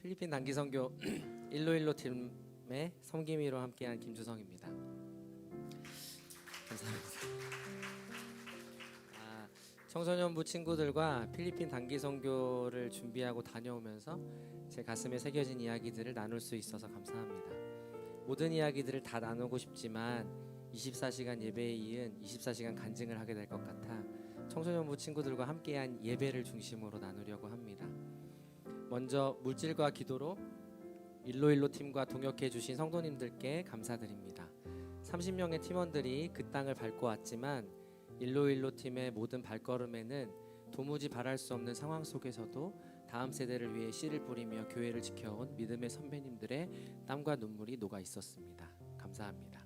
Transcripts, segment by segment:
필리핀 단기 선교 일로일로 팀의 섬김이로 함께한 김주성입니다. 감사합니다. 청소년부 친구들과 필리핀 단기 선교를 준비하고 다녀오면서 제 가슴에 새겨진 이야기들을 나눌 수 있어서 감사합니다. 모든 이야기들을 다 나누고 싶지만 24시간 예배에 이은 24시간 간증을 하게 될 것 같아 청소년부 친구들과 함께한 예배를 중심으로 나누려고 합니다. 먼저 물질과 기도로 일로일로 팀과 동역해 주신 성도님들께 감사드립니다. 30명의 팀원들이 그 땅을 밟고 왔지만 일로일로 팀의 모든 발걸음에는 도무지 바랄 수 없는 상황 속에서도 다음 세대를 위해 씨를 뿌리며 교회를 지켜온 믿음의 선배님들의 땀과 눈물이 녹아 있었습니다. 감사합니다.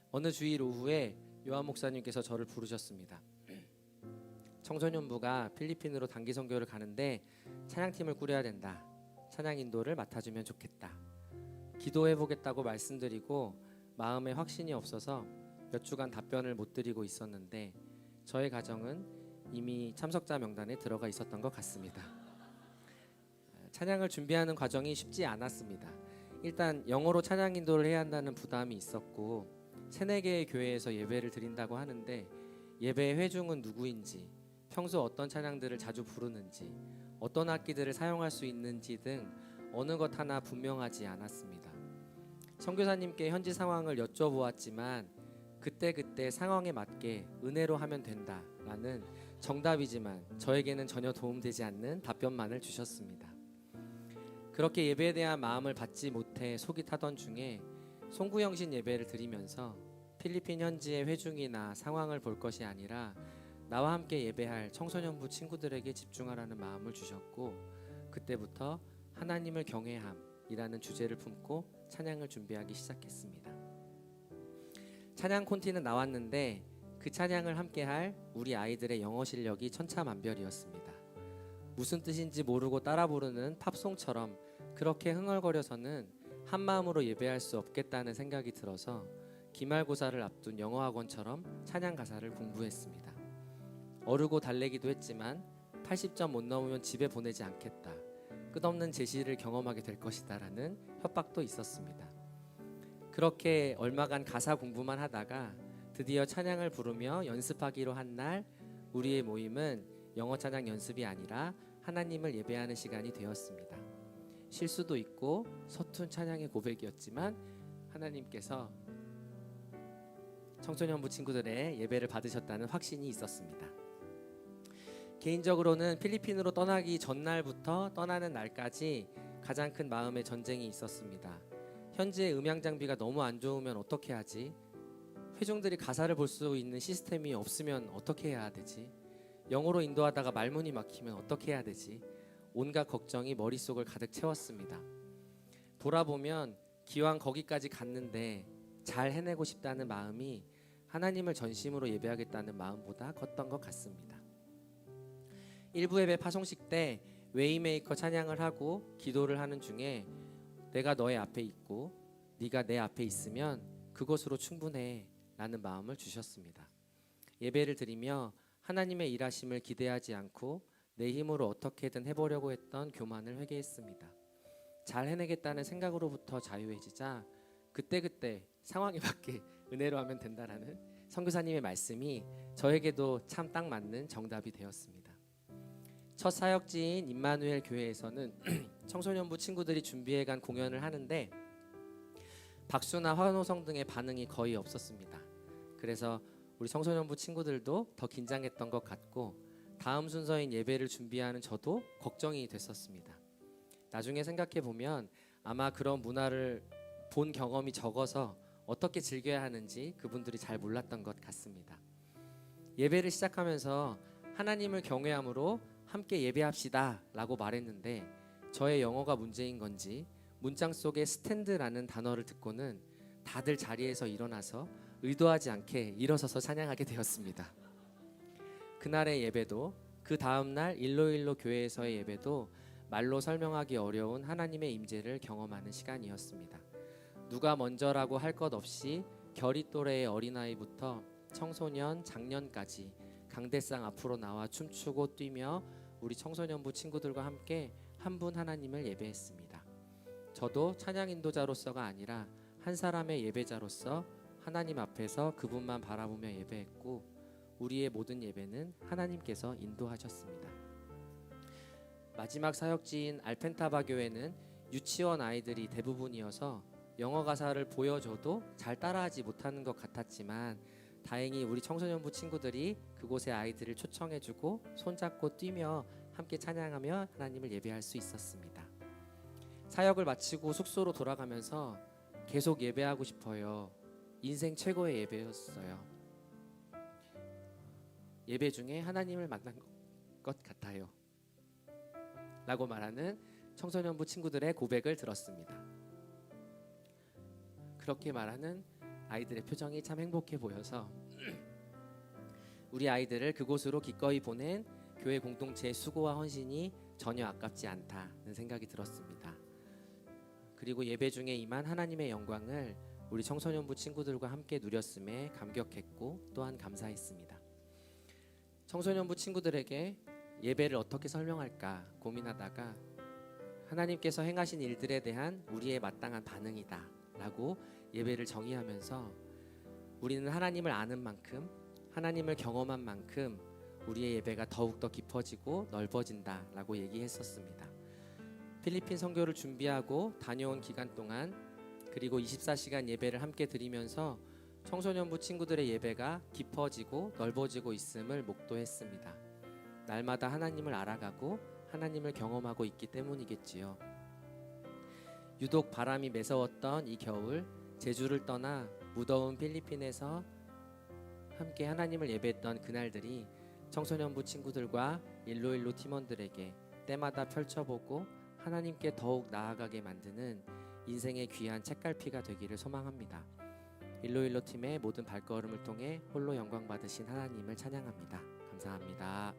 어느 주일 오후에 요한 목사님께서 저를 부르셨습니다. 청소년부가 필리핀으로 단기 선교를 가는데 찬양팀을 꾸려야 된다. 찬양 인도를 맡아주면 좋겠다. 기도해보겠다고 말씀드리고 마음에 확신이 없어서 몇 주간 답변을 못 드리고 있었는데 저의 가정은 이미 참석자 명단에 들어가 있었던 것 같습니다. 찬양을 준비하는 과정이 쉽지 않았습니다. 일단 영어로 찬양 인도를 해야 한다는 부담이 있었고 3-4개의 교회에서 예배를 드린다고 하는데 예배의 회중은 누구인지, 평소 어떤 찬양들을 자주 부르는지, 어떤 악기들을 사용할 수 있는지 등 어느 것 하나 분명하지 않았습니다. 선교사님께 현지 상황을 여쭤보았지만 그때 상황에 맞게 은혜로 하면 된다라는 정답이지만 저에게는 전혀 도움되지 않는 답변만을 주셨습니다. 그렇게 예배에 대한 마음을 받지 못해 속이 타던 중에 송구영신 예배를 드리면서 필리핀 현지의 회중이나 상황을 볼 것이 아니라 나와 함께 예배할 청소년부 친구들에게 집중하라는 마음을 주셨고 그때부터 하나님을 경외함이라는 주제를 품고 찬양을 준비하기 시작했습니다. 찬양 콘티는 나왔는데 그 찬양을 함께할 우리 아이들의 영어 실력이 천차만별이었습니다. 무슨 뜻인지 모르고 따라 부르는 팝송처럼 그렇게 흥얼거려서는 한마음으로 예배할 수 없겠다는 생각이 들어서 기말고사를 앞둔 영어학원처럼 찬양 가사를 공부했습니다. 어르고 달래기도 했지만 80점 못 넘으면 집에 보내지 않겠다. 끝없는 제시를 경험하게 될 것이다 라는 협박도 있었습니다. 그렇게 얼마간 가사 공부만 하다가 드디어 찬양을 부르며 연습하기로 한 날 우리의 모임은 영어 찬양 연습이 아니라 하나님을 예배하는 시간이 되었습니다. 실수도 있고 서툰 찬양의 고백이었지만 하나님께서 청소년부 친구들의 예배를 받으셨다는 확신이 있었습니다. 개인적으로는 필리핀으로 떠나기 전날부터 떠나는 날까지 가장 큰 마음의 전쟁이 있었습니다. 현지의 음향 장비가 너무 안 좋으면 어떻게 하지? 회중들이 가사를 볼 수 있는 시스템이 없으면 어떻게 해야 되지? 영어로 인도하다가 말문이 막히면 어떻게 해야 되지? 온갖 걱정이 머릿속을 가득 채웠습니다. 돌아보면 기왕 거기까지 갔는데 잘 해내고 싶다는 마음이 하나님을 전심으로 예배하겠다는 마음보다 컸던 것 같습니다. 일부 예배 파송식 때 웨이메이커 찬양을 하고 기도를 하는 중에 내가 너의 앞에 있고 네가 내 앞에 있으면 그것으로 충분해 라는 마음을 주셨습니다. 예배를 드리며 하나님의 일하심을 기대하지 않고 내 힘으로 어떻게든 해보려고 했던 교만을 회개했습니다. 잘 해내겠다는 생각으로부터 자유해지자 그때 상황에 맞게 은혜로 하면 된다라는 선교사님의 말씀이 저에게도 참 딱 맞는 정답이 되었습니다. 첫 사역지인 임마누엘 교회에서는 청소년부 친구들이 준비해간 공연을 하는데 박수나 환호성 등의 반응이 거의 없었습니다. 그래서 우리 청소년부 친구들도 더 긴장했던 것 같고 다음 순서인 예배를 준비하는 저도 걱정이 됐었습니다. 나중에 생각해보면 아마 그런 문화를 본 경험이 적어서 어떻게 즐겨야 하는지 그분들이 잘 몰랐던 것 같습니다. 예배를 시작하면서 하나님을 경외함으로 함께 예배합시다 라고 말했는데 저의 영어가 문제인 건지 문장 속에 스탠드라는 단어를 듣고는 다들 자리에서 일어나서 의도하지 않게 일어서서 찬양하게 되었습니다. 그날의 예배도 그 다음날 일로일로 교회에서의 예배도 말로 설명하기 어려운 하나님의 임재를 경험하는 시간이었습니다. 누가 먼저라고 할 것 없이 결이 또래의 어린아이부터 청소년, 장년까지 강대상 앞으로 나와 춤추고 뛰며 우리 청소년부 친구들과 함께 한 분 하나님을 예배했습니다. 저도 찬양 인도자로서가 아니라 한 사람의 예배자로서 하나님 앞에서 그분만 바라보며 예배했고, 우리의 모든 예배는 하나님께서 인도하셨습니다. 마지막 사역지인 알펜타바 교회는 유치원 아이들이 대부분이어서 영어 가사를 보여줘도 잘 따라하지 못하는 것 같았지만, 다행히 우리 청소년부 친구들이 그곳의 아이들을 초청해주고 손잡고 뛰며 함께 찬양하며 하나님을 예배할 수 있었습니다. 사역을 마치고 숙소로 돌아가면서 계속 예배하고 싶어요. 인생 최고의 예배였어요. 예배 중에 하나님을 만난 것 같아요. 라고 말하는 청소년부 친구들의 고백을 들었습니다. 그렇게 말하는 아이들의 표정이 참 행복해 보여서 우리 아이들을 그곳으로 기꺼이 보낸 교회 공동체의 수고와 헌신이 전혀 아깝지 않다는 생각이 들었습니다. 그리고 예배 중에 임한 하나님의 영광을 우리 청소년부 친구들과 함께 누렸음에 감격했고 또한 감사했습니다. 청소년부 친구들에게 예배를 어떻게 설명할까 고민하다가 하나님께서 행하신 일들에 대한 우리의 마땅한 반응이다 라고 예배를 정의하면서, 우리는 하나님을 아는 만큼, 하나님을 경험한 만큼 우리의 예배가 더욱더 깊어지고 넓어진다 라고 얘기했었습니다. 필리핀 선교를 준비하고 다녀온 기간 동안, 그리고 24시간 예배를 함께 드리면서 청소년부 친구들의 예배가 깊어지고 넓어지고 있음을 목도했습니다. 날마다 하나님을 알아가고 하나님을 경험하고 있기 때문이겠지요. 유독 바람이 매서웠던 이 겨울, 제주를 떠나 무더운 필리핀에서 함께 하나님을 예배했던 그날들이 청소년부 친구들과 일로일로 팀원들에게 때마다 펼쳐보고 하나님께 더욱 나아가게 만드는 인생의 귀한 책갈피가 되기를 소망합니다. 일로일로 팀의 모든 발걸음을 통해 홀로 영광 받으신 하나님을 찬양합니다. 감사합니다.